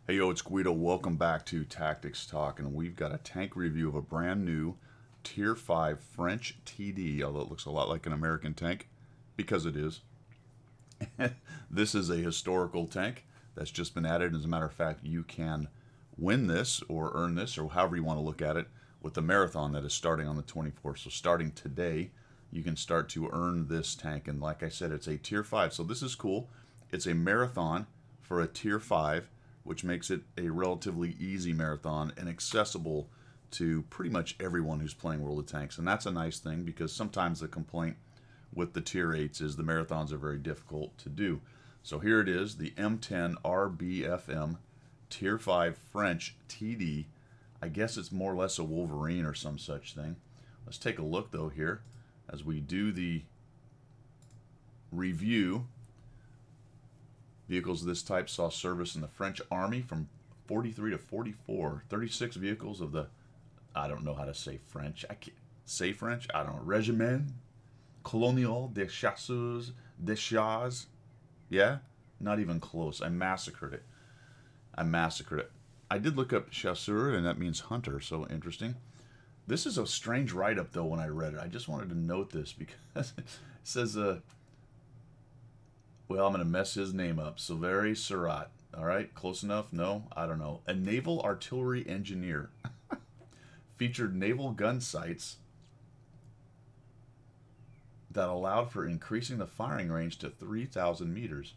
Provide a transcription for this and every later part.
Hey yo, it's Guido. Welcome back to Tactics Talk, and we've got a tank review of a brand new Tier 5 French TD, although it looks a lot like an American tank, because it is. This is a historical tank that's just been added. As a matter of fact, you can win this or earn this, or however you want to look at it, with the marathon that is starting on the 24th. So starting today, you can start to earn this tank. And like I said, it's a Tier 5. So this is cool. It's a marathon for a Tier 5, which makes it a relatively easy marathon and accessible to pretty much everyone who's playing World of Tanks. And that's a nice thing, because sometimes the complaint with the Tier 8s is the marathons are very difficult to do. So here it is, the M10 RBFM Tier 5 French TD. I guess it's more or less a Wolverine or some such thing. Let's take a look though here as we do the review. Vehicles of this type saw service in the French Army from 43 to 44. 36 vehicles of the, I don't know how to say French. I can't say French. I don't know. Régiment Colonial des Chasseurs des Chars. Yeah? Not even close. I massacred it. I did look up chasseur, and that means hunter, so interesting. This is a strange write-up, though, when I read it. I just wanted to note this because it says, well, I'm going to mess his name up. Silveri Surratt. All right, close enough? No? I don't know. A naval artillery engineer. Featured naval gun sights that allowed for increasing the firing range to 3,000 meters.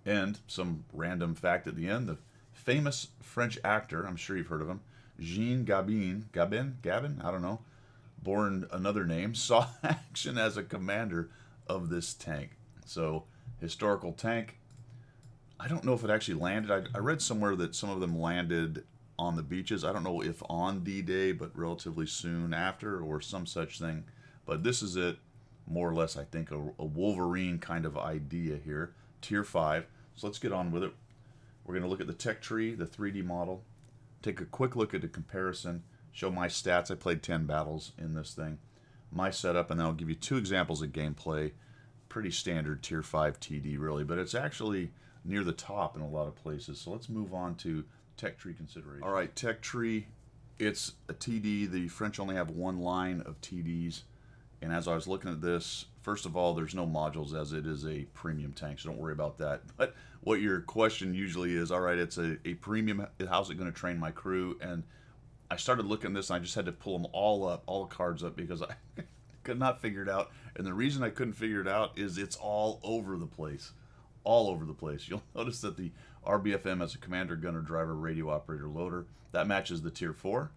And some random fact at the end, the famous French actor, I'm sure you've heard of him, Jean Gabin, I don't know, born another name, saw action as a commander of this tank. So, historical tank. I don't know if it actually landed. I read somewhere that some of them landed on the beaches. I don't know if on D-Day, but relatively soon after, or some such thing. But this is it, more or less, I think, a Wolverine kind of idea here. Tier 5. So let's get on with it. We're going to look at the tech tree, the 3D model, take a quick look at the comparison, show my stats. I played 10 battles in this thing, my setup, and then I'll give you two examples of gameplay. Pretty standard Tier 5 TD, really, but it's actually near the top in a lot of places. So let's move on to tech tree consideration. All right, tech tree, it's a TD. The French only have one line of TDs. And as I was looking at this, first of all, there's no modules as it is a premium tank, so don't worry about that. But what your question usually is, all right, it's a premium, how's it going to train my crew? And I started looking at this, and I just had to pull them all up, all the cards up, because I could not figure it out. And the reason I couldn't figure it out is it's all over the place. All over the place. You'll notice that the RBFM has a commander, gunner, driver, radio operator, loader. That matches the Tier 4.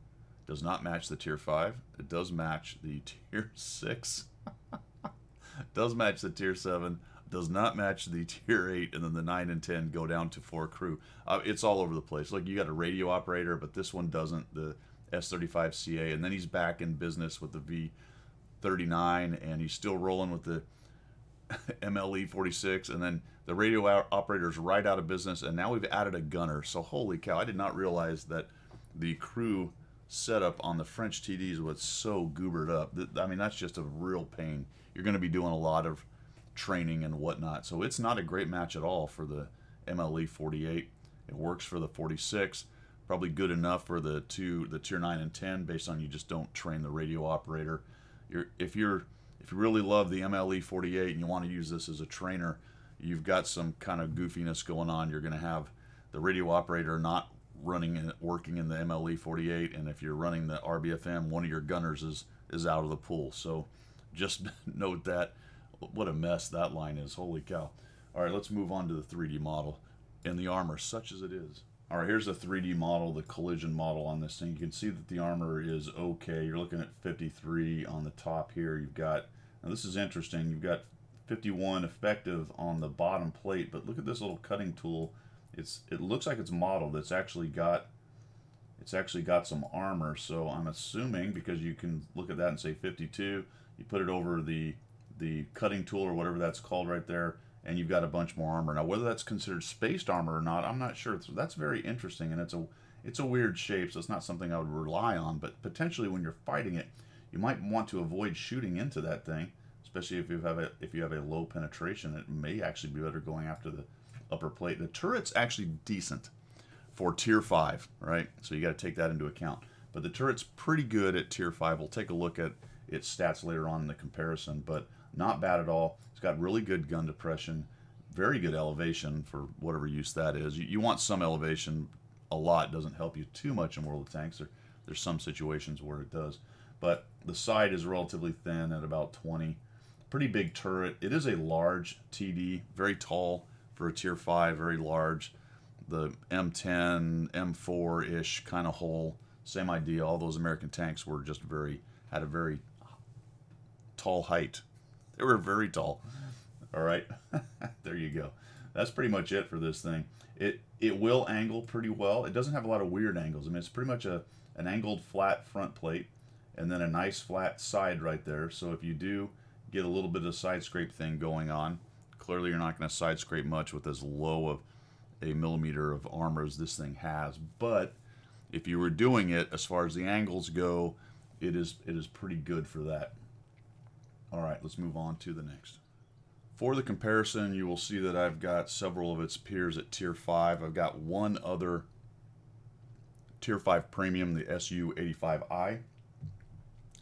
Does not match the Tier 5. It does match the Tier 6. Does match the Tier 7. Does not match the Tier 8. And then the 9 and 10 go down to 4 crew. It's all over the place. Like, you got a radio operator, but this one doesn't. The S35CA. And then he's back in business with the V39. And he's still rolling with the MLE 46. And then the radio operator's right out of business. And now we've added a gunner. So holy cow. I did not realize that the crew setup on the French TDs was so goobered up. I mean, that's just a real pain. You're going to be doing a lot of training and whatnot. So it's not a great match at all for the MLE 48. It works for the 46. Probably good enough for the Tier 9 and 10 based on you just don't train the radio operator. If you really love the MLE 48 and you want to use this as a trainer, you've got some kind of goofiness going on. You're going to have the radio operator not running and working in the MLE 48, and if you're running the RBFM, one of your gunners is out of the pool. So just note that. What a mess that line is. Holy cow. All right, let's move on to the 3D model and the armor, such as it is. All right, here's the 3D model, the collision model on this thing. You can see that the armor is okay. You're looking at 53 on the top here. You've got, now this is interesting, you've got 51 effective on the bottom plate, but look at this little cutting tool. It looks like it's modeled. It's actually got some armor. So I'm assuming, because you can look at that and say 52, you put it over the cutting tool or whatever that's called right there, and you've got a bunch more armor. Now whether that's considered spaced armor or not, I'm not sure. So that's very interesting, and it's a weird shape. So it's not something I would rely on. But potentially when you're fighting it, you might want to avoid shooting into that thing, especially if you have a low penetration. It may actually be better going after the upper plate. The turret's actually decent. for tier 5, right? So you got to take that into account. But the turret's pretty good at tier 5. We'll take a look at its stats later on in the comparison, but not bad at all. It's got really good gun depression, very good elevation for whatever use that is. You want some elevation. A lot doesn't help you too much in World of Tanks. There's some situations where it does. But the side is relatively thin at about 20. Pretty big turret. It is a large TD, very tall for a tier 5, very large. The M10, M4-ish kind of hull, same idea. All those American tanks were just had a very tall height. They were very tall. All right, there you go. That's pretty much it for this thing. It will angle pretty well. It doesn't have a lot of weird angles. I mean, it's pretty much an angled flat front plate and then a nice flat side right there. So if you do get a little bit of side scrape thing going on, clearly you're not going to side scrape much with as low of a millimeter of armor as this thing has. But if you were doing it, as far as the angles go, it is pretty good for that. All right, let's move on to the next. For the comparison, you will see that I've got several of its peers at tier 5. I've got one other tier 5 premium, the SU-85I.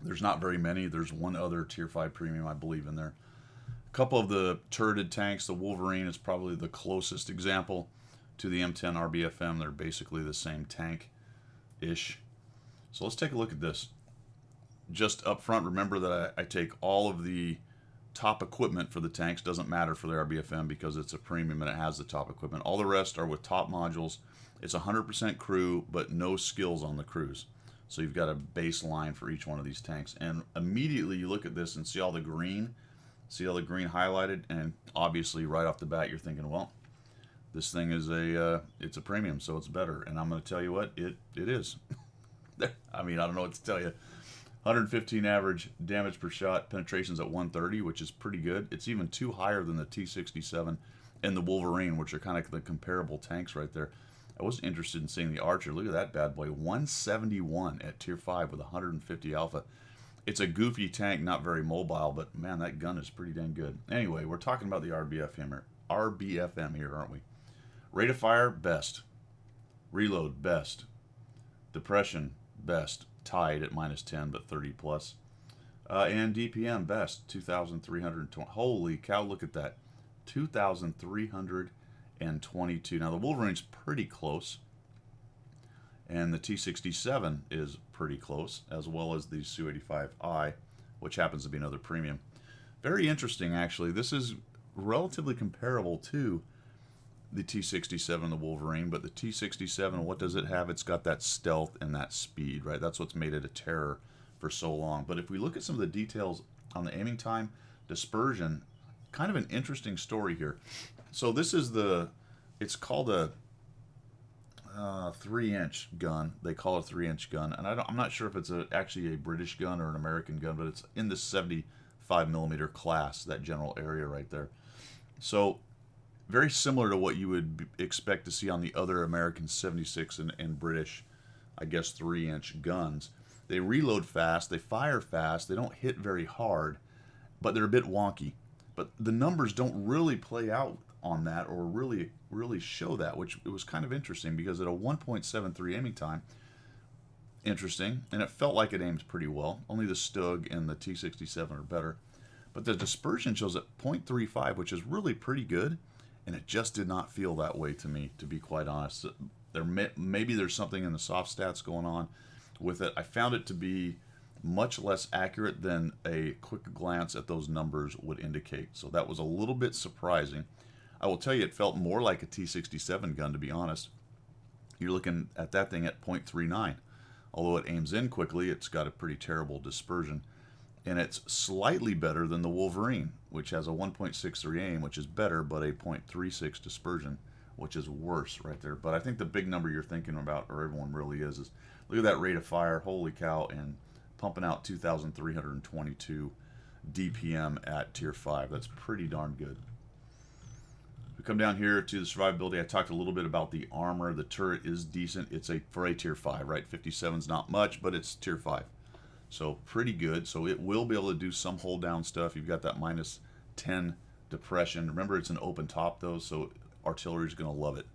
There's not very many. There's one other tier 5 premium, I believe, in there. A couple of the turreted tanks, the Wolverine is probably the closest example to the M10 RBFM. They're basically the same tank-ish. So let's take a look at this. Just up front, remember that I take all of the top equipment for the tanks. Doesn't matter for the RBFM because it's a premium and it has the top equipment. All the rest are with top modules. It's 100% crew, but no skills on the crews. So you've got a baseline for each one of these tanks. And immediately you look at this and see all the green. See all the green highlighted? And obviously right off the bat you're thinking, well, this thing is it's a premium, so it's better. And I'm going to tell you what, it is. I mean, I don't know what to tell you. 115 average damage per shot, penetrations at 130, which is pretty good. It's even two higher than the T67 and the Wolverine, which are kind of the comparable tanks right there. I was interested in seeing the Archer. Look at that bad boy, 171 at tier 5 with 150 alpha. It's a goofy tank, not very mobile, but man, that gun is pretty dang good. Anyway, we're talking about the RBFM here, aren't we? Rate of fire, best. Reload, best. Depression, best. Tied at -10, but 30 plus. And DPM, best. 2,320. Holy cow, look at that. 2,322. Now, the Wolverine's pretty close. And the T67 is pretty close, as well as the Su-85I, which happens to be another premium. Very interesting, actually. This is relatively comparable to the T67 and the Wolverine, but the T67, what does it have? It's got that stealth and that speed, right? That's what's made it a terror for so long. But if we look at some of the details on the aiming time, dispersion, kind of an interesting story here. So this is it's called a 3-inch gun. They call it a 3-inch gun, and I'm not sure if it's actually a British gun or an American gun, but it's in the 75 millimeter class, that general area right there. So very similar to what you would expect to see on the other American 76 and British, I guess, 3-inch guns. They reload fast, they fire fast, they don't hit very hard, but they're a bit wonky. But the numbers don't really play out on that or really show that, which it was kind of interesting because at a 1.73 aiming time, interesting, and it felt like it aimed pretty well. Only the Stug and the T67 are better. But the dispersion shows at 0.35, which is really pretty good. And it just did not feel that way to me, to be quite honest. Maybe there's something in the soft stats going on with it. I found it to be much less accurate than a quick glance at those numbers would indicate. So that was a little bit surprising. I will tell you, it felt more like a T67 gun, to be honest. You're looking at that thing at 0.39. Although it aims in quickly, it's got a pretty terrible dispersion. And it's slightly better than the Wolverine, which has a 1.63 aim, which is better, but a 0.36 dispersion, which is worse right there. But I think the big number you're thinking about, or everyone really is look at that rate of fire, holy cow, and pumping out 2,322 DPM at tier 5. That's pretty darn good. We come down here to the survivability. I talked a little bit about the armor. The turret is decent. It's for a tier 5, right? 57's not much, but it's tier 5. So pretty good. So it will be able to do some hold down stuff. You've got that -10 depression. Remember, it's an open top though, so artillery is going to love it.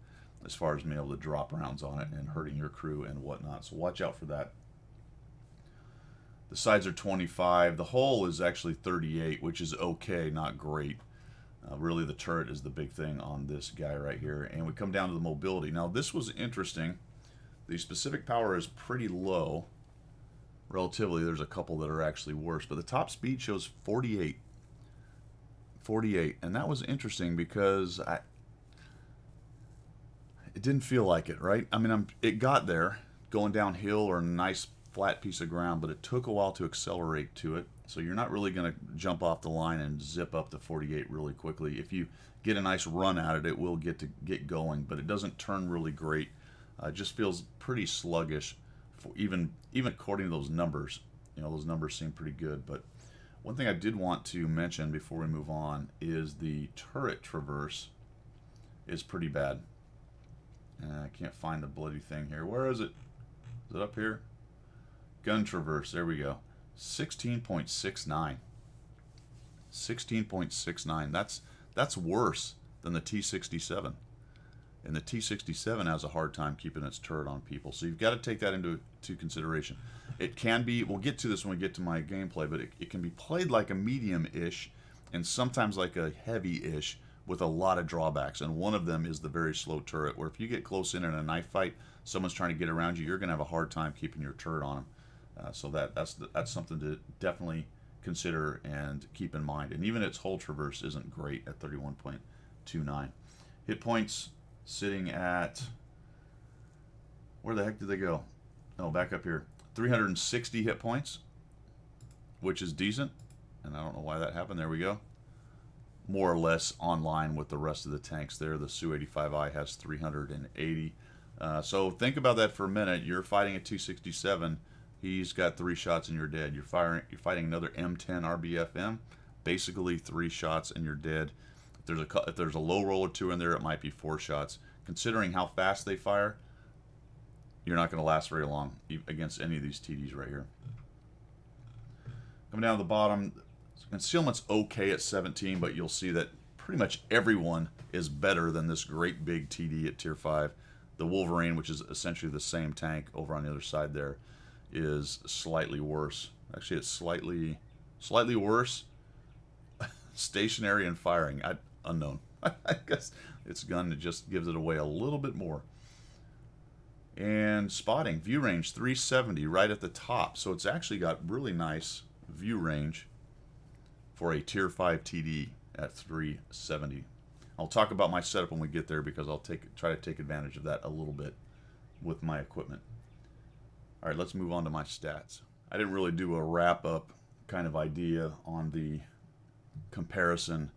as far as being able to drop rounds on it and hurting your crew and whatnot. So watch out for that. The sides are 25. The hull is actually 38, which is okay, not great. Really, the turret is the big thing on this guy right here. And we come down to the mobility. Now, this was interesting. The specific power is pretty low. Relatively, there's a couple that are actually worse. But the top speed shows 48. 48. And that was interesting because it didn't feel like it, right? I mean, it got there, going downhill or a nice flat piece of ground, but it took a while to accelerate to it. So you're not really going to jump off the line and zip up to 48 really quickly. If you get a nice run at it, it will get going, but it doesn't turn really great. It just feels pretty sluggish, even according to those numbers. You know, those numbers seem pretty good. But one thing I did want to mention before we move on is the turret traverse is pretty bad. And I can't find the bloody thing here. Where is it? Is it up here? Gun traverse. There we go. 16.69. 16.69. That's worse than the T67. And the T67 has a hard time keeping its turret on people. So you've got to take that into consideration. It can be, we'll get to this when we get to my gameplay, but it can be played like a medium-ish and sometimes like a heavy-ish with a lot of drawbacks. And one of them is the very slow turret, where if you get close in a knife fight, someone's trying to get around you, you're going to have a hard time keeping your turret on them. So that's something to definitely consider and keep in mind. And even its hull traverse isn't great at 31.29. Hit points sitting at, where the heck did they go? Oh, back up here. 360 hit points, which is decent. And I don't know why that happened. There we go. More or less on line with the rest of the tanks there. The Su-85I has 380. So think about that for a minute. You're fighting a 267. He's got 3 shots and you're dead. You're fighting another M10 RBFM. Basically 3 shots and you're dead. If there's a low roll or 2 in there, it might be 4 shots. Considering how fast they fire, you're not going to last very long against any of these TDs right here. Coming down to the bottom, concealment's okay at 17, but you'll see that pretty much everyone is better than this great big TD at tier 5. The Wolverine, which is essentially the same tank over on the other side there, is slightly worse. Actually, it's slightly worse. Stationary and firing, unknown. I guess its gun just gives it away a little bit more. And spotting, view range 370 right at the top. So it's actually got really nice view range for a tier 5 TD at 370. I'll talk about my setup when we get there because I'll try to take advantage of that a little bit with my equipment. All right, let's move on to my stats. I didn't really do a wrap-up kind of idea on the comparison,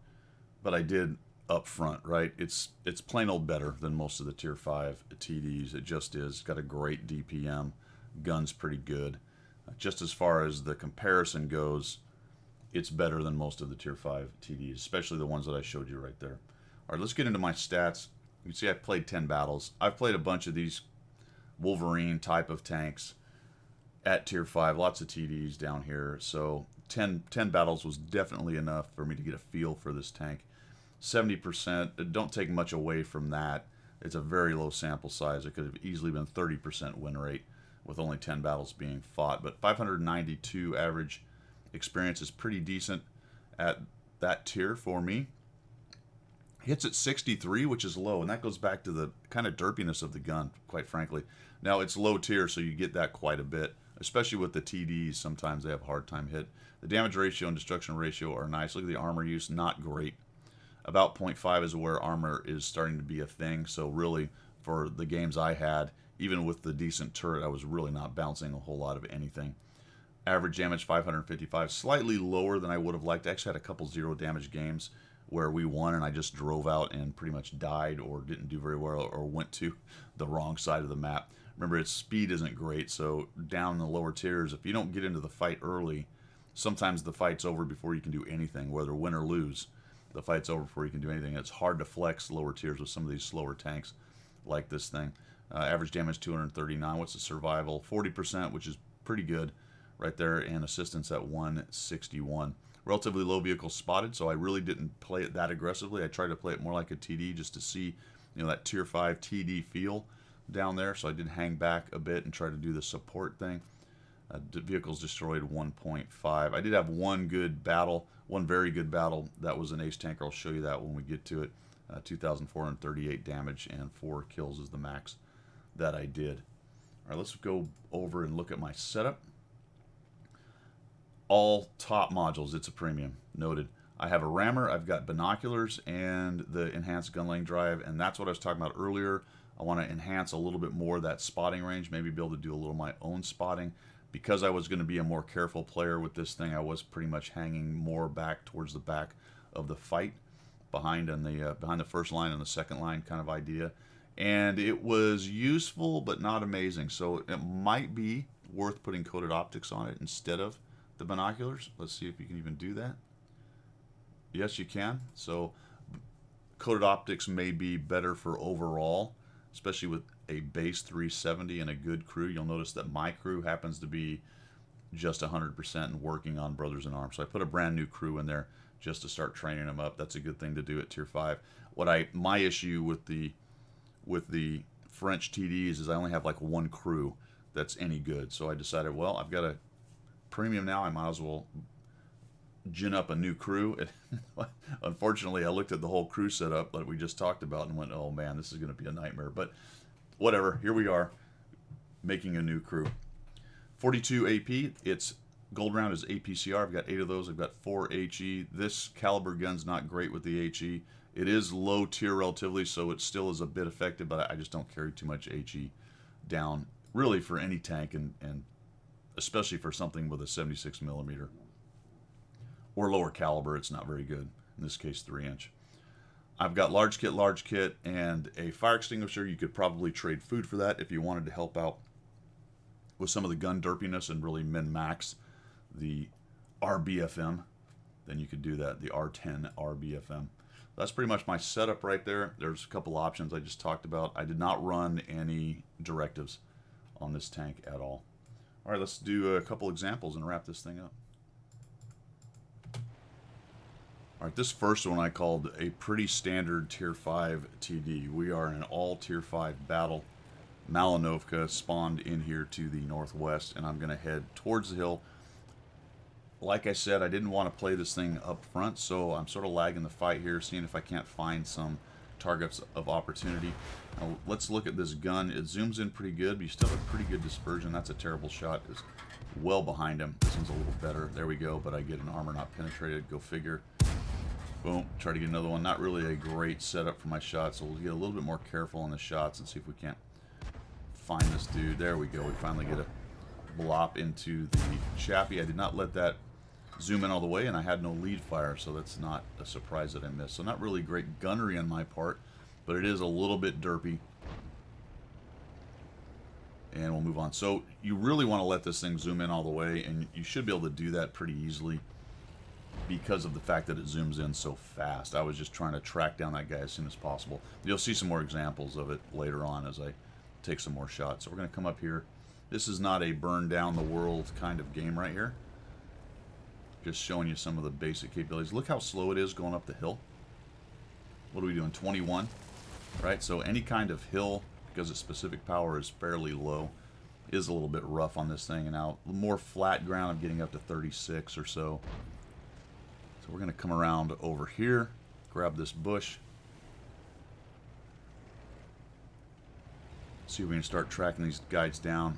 but I did up front, right? It's plain old better than most of the tier 5 TDs. It just is. It's got a great DPM. Gun's pretty good. Just as far as the comparison goes, it's better than most of the tier 5 TDs, especially the ones that I showed you right there. All right, let's get into my stats. You can see I've played 10 battles. I've played a bunch of these Wolverine type of tanks at tier 5, lots of TDs down here. So 10 battles was definitely enough for me to get a feel for this tank. 70%, don't take much away from that. It's a very low sample size. It could have easily been 30% win rate with only 10 battles being fought. But 592 average experience is pretty decent at that tier for me. Hits at 63, which is low, and that goes back to the kind of derpiness of the gun, quite frankly. Now, it's low tier, so you get that quite a bit, especially with the TDs. Sometimes they have a hard time hit. The damage ratio and destruction ratio are nice. Look at the armor use, not great. About 0.5 is where armor is starting to be a thing, so really, for the games I had, even with the decent turret, I was really not bouncing a whole lot of anything. Average damage, 555, slightly lower than I would have liked. I actually had a couple 0 damage games where we won and I just drove out and pretty much died or didn't do very well or went to the wrong side of the map. Remember, its speed isn't great, so down in the lower tiers, if you don't get into the fight early, sometimes the fight's over before you can do anything, whether win or lose. The fight's over before you can do anything. It's hard to flex lower tiers with some of these slower tanks like this thing. Average damage 239. What's the survival? 40%, which is pretty good right there, and assistance at 161. Relatively low vehicle spotted, so I really didn't play it that aggressively. I tried to play it more like a TD just to see that tier 5 TD feel down there. So I did hang back a bit and try to do the support thing. Vehicles destroyed 1.5. I did have one good battle, one very good battle. That was an ace tanker. I'll show you that when we get to it. 2,438 damage and 4 kills is the max that I did. All right, let's go over and look at my setup. All top modules, it's a premium, noted. I have a rammer, I've got binoculars, and the enhanced gun laying drive, and that's what I was talking about earlier. I want to enhance a little bit more of that spotting range, maybe be able to do a little of my own spotting. Because I was going to be a more careful player with this thing, I was pretty much hanging more back towards the back of the fight, behind the first line and the second line kind of idea. And it was useful, but not amazing. So it might be worth putting coated optics on it instead of the binoculars. Let's see if you can even do that. Yes, you can. So coated optics may be better for overall, especially with a base 370 and a good crew. You'll notice that my crew happens to be just 100% and working on Brothers in Arms. So I put a brand new crew in there just to start training them up. That's a good thing to do at tier 5. My issue with the French TDs is I only have like one crew that's any good. So I decided, well, I've got a premium now. I might as well gin up a new crew. Unfortunately, I looked at the whole crew setup that we just talked about and went, oh man, this is going to be a nightmare. But whatever, here we are making a new crew. 42 AP, it's gold round is APCR. I've got 8 of those. I've got 4 HE. This caliber gun's not great with the HE. It is low tier relatively, so it still is a bit effective, but I just don't carry too much HE down really for any tank, and especially for something with a 76 millimeter or lower caliber. It's not very good. In this case, 3-inch. I've got large kit, and a fire extinguisher. You could probably trade food for that if you wanted to help out with some of the gun derpiness and really min-max the RBFM. Then you could do that, the R10 RBFM. That's pretty much my setup right there. There's a couple options I just talked about. I did not run any directives on this tank at all. All right, let's do a couple examples and wrap this thing up. All right, this first one I called a pretty standard tier 5 TD. We are in an all tier 5 battle. Malinovka spawned in here to the northwest, and I'm going to head towards the hill. Like I said, I didn't want to play this thing up front, so I'm sort of lagging the fight here, seeing if I can't find some targets of opportunity. Now, let's look at this gun. It zooms in pretty good, but you still have pretty good dispersion. That's a terrible shot. It's well behind him. This one's a little better. There we go, but I get an armor not penetrated. Go figure. Boom. Try to get another one. Not really a great setup for my shots, so we'll get a little bit more careful on the shots and see if we can't find this dude. There we go. We finally get a blop into the chappy. I did not let that zoom in all the way, and I had no lead fire, so that's not a surprise that I missed. So not really great gunnery on my part, but it is a little bit derpy. And we'll move on. So you really want to let this thing zoom in all the way, and you should be able to do that pretty easily because of the fact that it zooms in so fast. I was just trying to track down that guy as soon as possible. You'll see some more examples of it later on as I take some more shots. So we're going to come up here. This is not a burn down the world kind of game right here. Just showing you some of the basic capabilities. Look how slow it is going up the hill. What are we doing? 21, right? So any kind of hill, because its specific power is fairly low, is a little bit rough on this thing. And now more flat ground, I'm getting up to 36 or so. So we're going to come around over here, grab this bush. See if we can start tracking these guys down.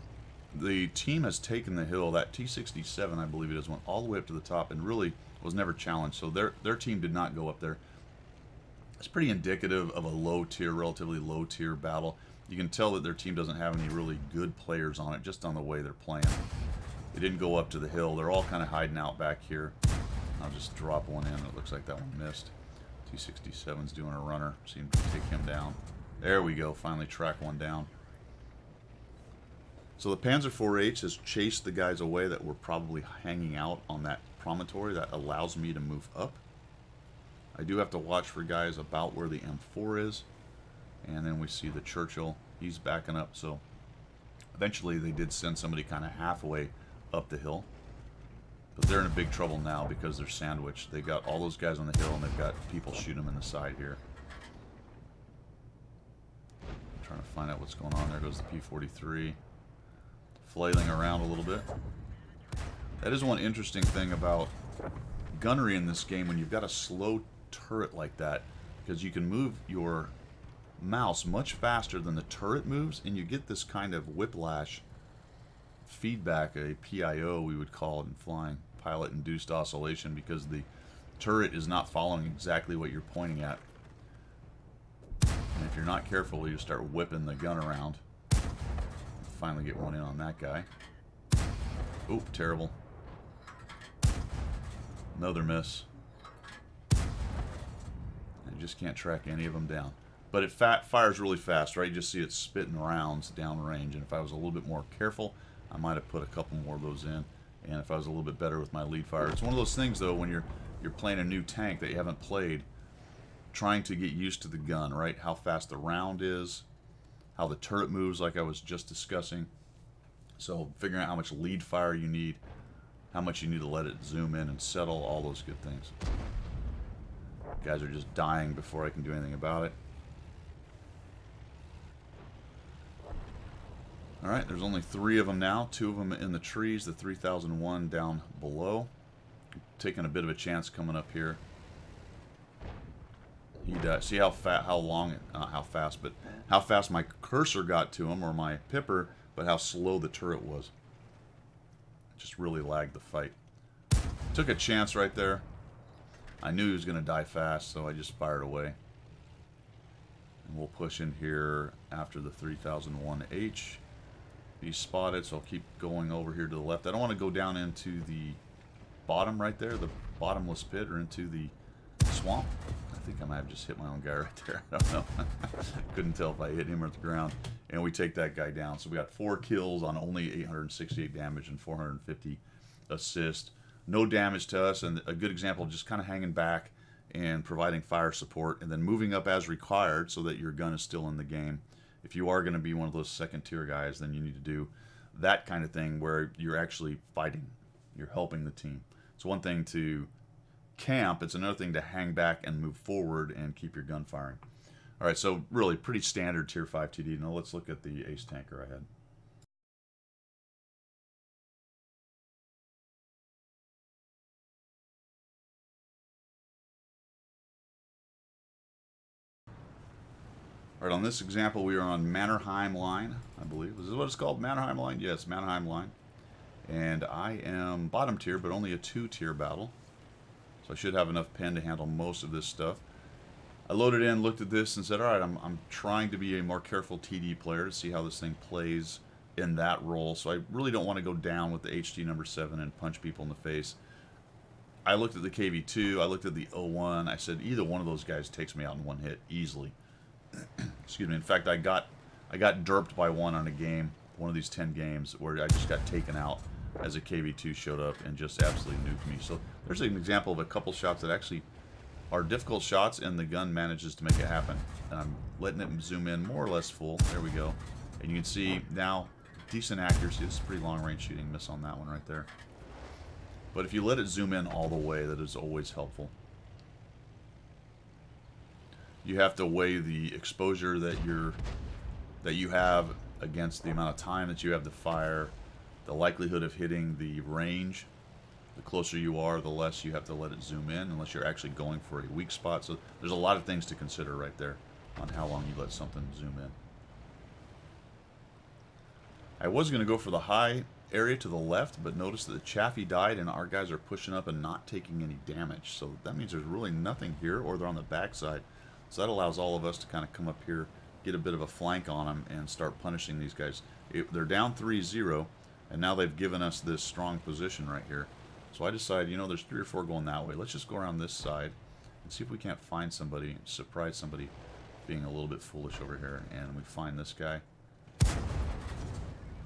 The team has taken the hill. That T-67, I believe it is, went all the way up to the top and really was never challenged. So their team did not go up there. It's pretty indicative of a low tier, relatively low tier battle. You can tell that their team doesn't have any really good players on it, just on the way they're playing. They didn't go up to the hill. They're all kind of hiding out back here. I'll just drop one in. It looks like that one missed. T-67's doing a runner. Seem to take him down. There we go. Finally track one down. So the Panzer IV-H has chased the guys away that were probably hanging out on that promontory. That allows me to move up. I do have to watch for guys about where the M4 is. And then we see the Churchill. He's backing up. So eventually they did send somebody kind of halfway up the hill. But they're in a big trouble now because they're sandwiched. They got all those guys on the hill and they've got people shooting them in the side here. Trying to find out what's going on. There goes the P-43. Flailing around a little bit. That is one interesting thing about gunnery in this game when you've got a slow turret like that, because you can move your mouse much faster than the turret moves, and you get this kind of whiplash feedback, a PIO we would call it in flying, pilot induced oscillation, because the turret is not following exactly what you're pointing at. And if you're not careful, you start whipping the gun around. Finally get one in on that guy. Oop, terrible. Another miss. I just can't track any of them down. But it fires really fast, right? You just see it spitting rounds downrange. And if I was a little bit more careful, I might have put a couple more of those in. And if I was a little bit better with my lead fire. It's one of those things, though, when you're playing a new tank that you haven't played, trying to get used to the gun, right? How fast the round is, how the turret moves, like I was just discussing. So figuring out how much lead fire you need, how much you need to let it zoom in and settle, all those good things. Guys are just dying before I can do anything about it. Alright, there's only 3 of them now. 2 of them in the trees, the 3001 down below. Taking a bit of a chance coming up here. He does. See how long, not how fast, but how fast my cursor got to him, or my pipper, but how slow the turret was. Just really lagged the fight. Took a chance right there. I knew he was going to die fast, so I just fired away. And we'll push in here after the 3001H. He's spotted, so I'll keep going over here to the left. I don't want to go down into the bottom right there, the bottomless pit, or into the swamp. I think I might have just hit my own guy right there. I don't know. Couldn't tell if I hit him or the ground. And we take that guy down. So we got 4 kills on only 868 damage and 450 assist. No damage to us, and a good example of just kind of hanging back and providing fire support, and then moving up as required so that your gun is still in the game. If you are going to be one of those second-tier guys, then you need to do that kind of thing where you're actually fighting. You're helping the team. It's one thing to camp. It's another thing to hang back and move forward and keep your gun firing. All right, so really pretty standard Tier 5 TD. Now let's look at the ace tanker I had. All right, on this example, we are on Mannerheim line, I believe. Is this what it's called? Mannerheim line? Yes, Mannerheim line. And I am bottom tier, but only a 2-tier battle. So I should have enough pen to handle most of this stuff. I loaded in, looked at this, and said, all right, I'm trying to be a more careful TD player to see how this thing plays in that role. So I really don't want to go down with the HT number 7 and punch people in the face. I looked at the KV2, I looked at the 01. I said, either one of those guys takes me out in one hit easily. Excuse me. In fact, I got derped by one on a game, one of these 10 games, where I just got taken out as a KV2 showed up and just absolutely nuked me. So there's an example of a couple shots that actually are difficult shots, and the gun manages to make it happen. And I'm letting it zoom in more or less full. There we go. And you can see now decent accuracy. It's pretty long-range shooting. Miss on that one right there. But if you let it zoom in all the way, that is always helpful. You have to weigh the exposure that you have against the amount of time that you have to fire, the likelihood of hitting the range. The closer you are, the less you have to let it zoom in, unless you're actually going for a weak spot. So there's a lot of things to consider right there on how long you let something zoom in. I was going to go for the high area to the left, but notice that the Chaffee died and our guys are pushing up and not taking any damage. So that means there's really nothing here, or they're on the backside. So that allows all of us to kind of come up here, get a bit of a flank on them, and start punishing these guys. They're down 3-0, and now they've given us this strong position right here. So I decided, you know, there's 3 or 4 going that way. Let's just go around this side and see if we can't find somebody, surprise somebody being a little bit foolish over here. And we find this guy.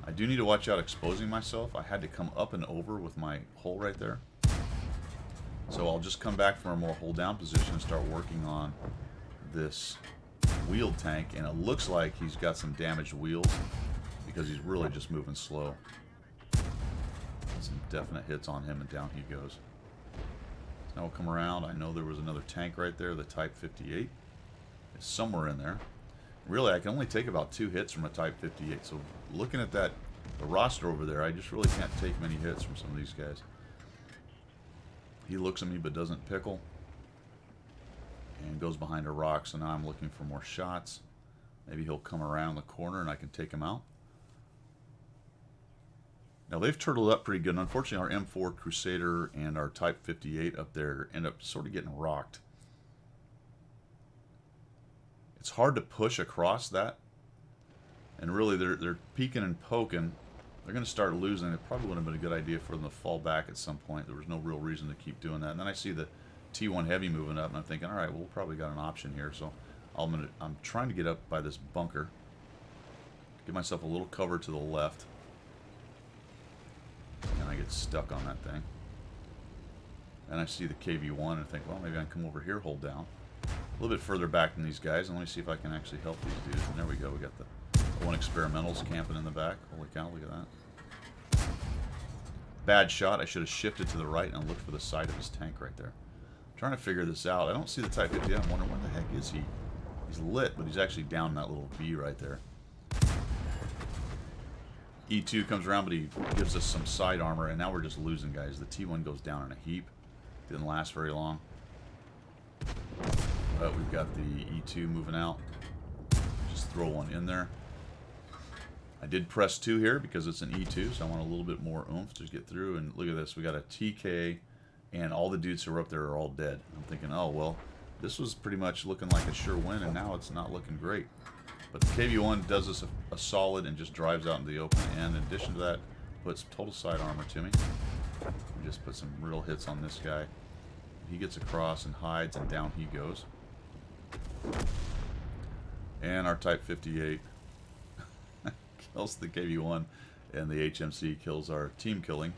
I do need to watch out exposing myself. I had to come up and over with my hole right there. So I'll just come back from a more hold down position and start working on this wheeled tank. And it looks like he's got some damaged wheels because he's really just moving slow. Some definite hits on him, and down he goes. So now we'll come around. I know there was another tank right there, the Type 58. It's somewhere in there. Really, I can only take about 2 hits from a Type 58. So looking at that, the roster over there, I just really can't take many hits from some of these guys. He looks at me but doesn't pickle. And goes behind a rock, so now I'm looking for more shots. Maybe he'll come around the corner and I can take him out. Now they've turtled up pretty good. Unfortunately, our M4 Crusader and our Type 58 up there end up sort of getting rocked. It's hard to push across that. And really, they're peeking and poking. They're going to start losing. It probably would have been a good idea for them to fall back at some point. There was no real reason to keep doing that. And then I see the T1 Heavy moving up, and I'm thinking, all right, well, we'll probably got an option here. So I'm trying to get up by this bunker. Give myself a little cover to the left. And I get stuck on that thing. And I see the KV-1 and think, well, maybe I can come over here, hold down. A little bit further back than these guys, and let me see if I can actually help these dudes. And there we go, we got the one Experimentals camping in the back. Holy cow, look at that. Bad shot. I should have shifted to the right and looked for the side of his tank right there. I'm trying to figure this out. I don't see the Type 50. I'm wondering, where the heck is he? He's lit, but he's actually down in that little V right there. E2 comes around, but he gives us some side armor, and now we're just losing guys. The T1 goes down in a heap. Didn't last very long. But we've got the E2 moving out. Just throw one in there. I did press 2 here because it's an E2, so I want a little bit more oomph to get through. And look at this. We got a TK, and all the dudes who are up there are all dead. I'm thinking, oh, well, this was pretty much looking like a sure win, and now it's not looking great. But the KV-1 does us a solid and just drives out into the open. And in addition to that, puts total side armor to me. We just put some real hits on this guy. He gets across and hides, and down he goes. And our Type 58 kills the KV-1, and the HMC kills our team killing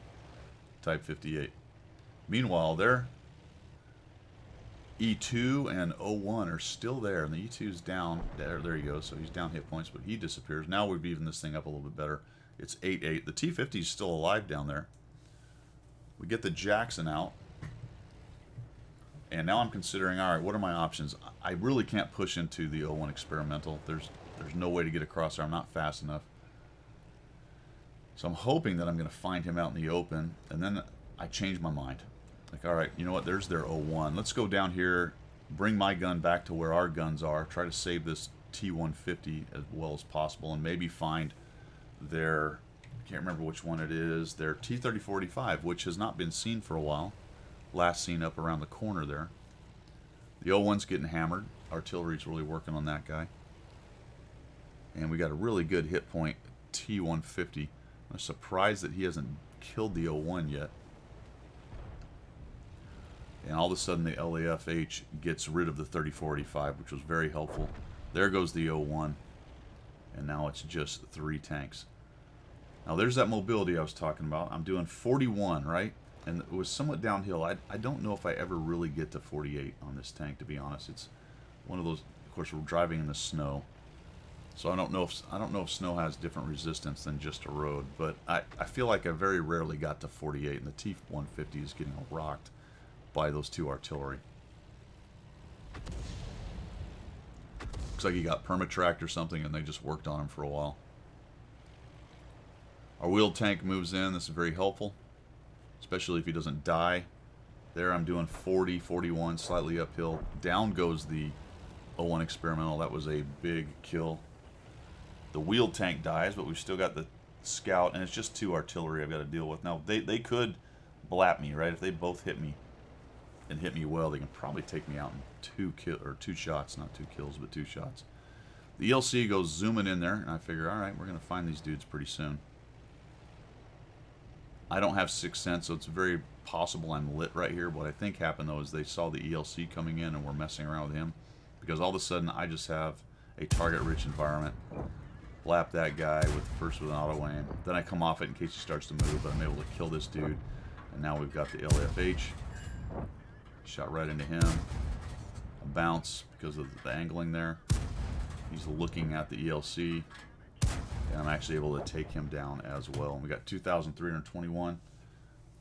Type 58. Meanwhile, their E2 and O1 are still there, and the E2's down. There he goes. So he's down hit points, but he disappears. Now we've evened this thing up a little bit better. It's 8-8. The T50 is still alive down there. We get the Jackson out. And now I'm considering, all right, what are my options? I really can't push into the O1 Experimental. There's no way to get across there. I'm not fast enough. So I'm hoping that I'm going to find him out in the open, and then I change my mind. Like, all right, you know what? There's their O1. Let's go down here, bring my gun back to where our guns are, try to save this T150 as well as possible, and maybe find their, I can't remember which one it is, their T-3045, which has not been seen for a while. Last seen up around the corner there. The O1's getting hammered. Artillery's really working on that guy. And we got a really good hit point, T150. I'm surprised that he hasn't killed the O1 yet. And all of a sudden the LAFH gets rid of the 3045, which was very helpful. There goes the O1. And now it's just 3 tanks. Now there's that mobility I was talking about. I'm doing 41, right? And it was somewhat downhill. I don't know if I ever really get to 48 on this tank, to be honest. It's one of those, of course, we're driving in the snow. So I don't know if snow has different resistance than just a road, but I feel like I very rarely got to 48, and the T-150 is getting rocked by those 2 artillery. Looks like he got permatracked or something, and they just worked on him for a while. Our wheeled tank moves in. This is very helpful, especially if he doesn't die. There I'm doing 40, 41, slightly uphill. Down goes the O1 Experimental. That was a big kill. The wheeled tank dies, but we've still got the scout, and it's just 2 artillery I've got to deal with. Now, they could blap me, right? If they both hit me and hit me well, they can probably take me out in 2 shots. Not 2 kills, but 2 shots. The ELC goes zooming in there, and I figure, all right, we're going to find these dudes pretty soon. I don't have 6th sense, so it's very possible I'm lit right here. What I think happened, though, is they saw the ELC coming in and were messing around with him. Because all of a sudden, I just have a target-rich environment. Blap that guy first with an auto-aim. Then I come off it in case he starts to move, but I'm able to kill this dude. And now we've got the LFH. Shot right into him. A bounce because of the angling there. He's looking at the ELC. And I'm actually able to take him down as well. And we got 2,321,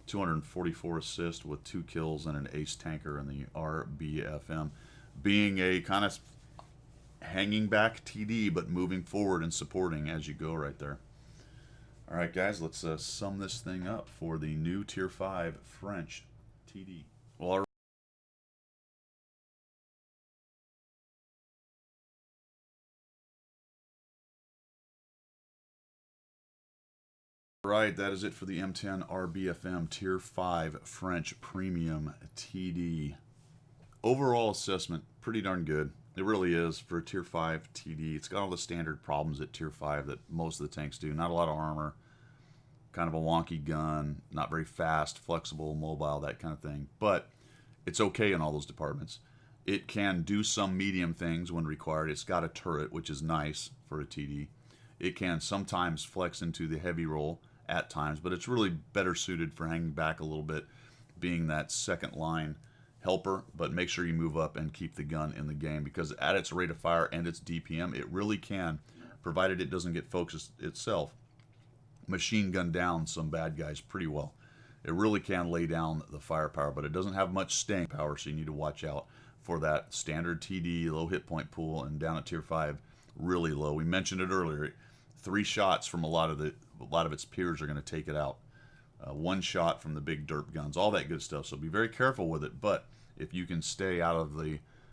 244 assists with 2 kills and an ace tanker in the RBFM. Being a kind of hanging back TD, but moving forward and supporting as you go right there. All right, guys, let's sum this thing up for the new Tier 5 French TD. Well, right, that is it for the M10 RBFM Tier 5 French Premium TD. Overall assessment, pretty darn good. It really is for a Tier 5 TD. It's got all the standard problems at Tier 5 that most of the tanks do. Not a lot of armor, kind of a wonky gun, not very fast, flexible, mobile, that kind of thing. But it's okay in all those departments. It can do some medium things when required. It's got a turret, which is nice for a TD. It can sometimes flex into the heavy roll at times, but it's really better suited for hanging back a little bit, being that second line helper. But make sure you move up and keep the gun in the game, because at its rate of fire and its DPM, it really can, provided it doesn't get focused itself, machine gun down some bad guys pretty well. It really can lay down the firepower, but it doesn't have much staying power, so you need to watch out for that. Standard TD, low hit point pool, and down at Tier 5, really low. We mentioned it earlier. 3 shots from a lot of its peers are going to take it out. 1 shot from the big derp guns, all that good stuff. So be very careful with it. But if you can stay out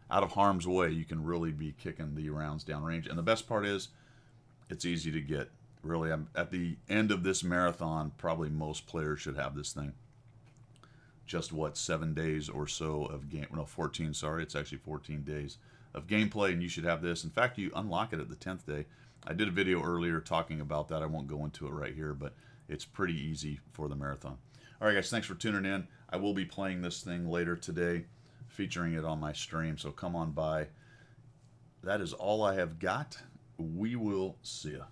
of harm's way, you can really be kicking the rounds downrange. And the best part is, it's easy to get. Really, at the end of this marathon, probably most players should have this thing. Just what, 7 days or so of game? No, 14. Sorry, it's actually 14 days of gameplay, and you should have this. In fact, you unlock it at the 10th day. I did a video earlier talking about that. I won't go into it right here, but it's pretty easy for the marathon. All right, guys, thanks for tuning in. I will be playing this thing later today, featuring it on my stream, so come on by. That is all I have got. We will see ya.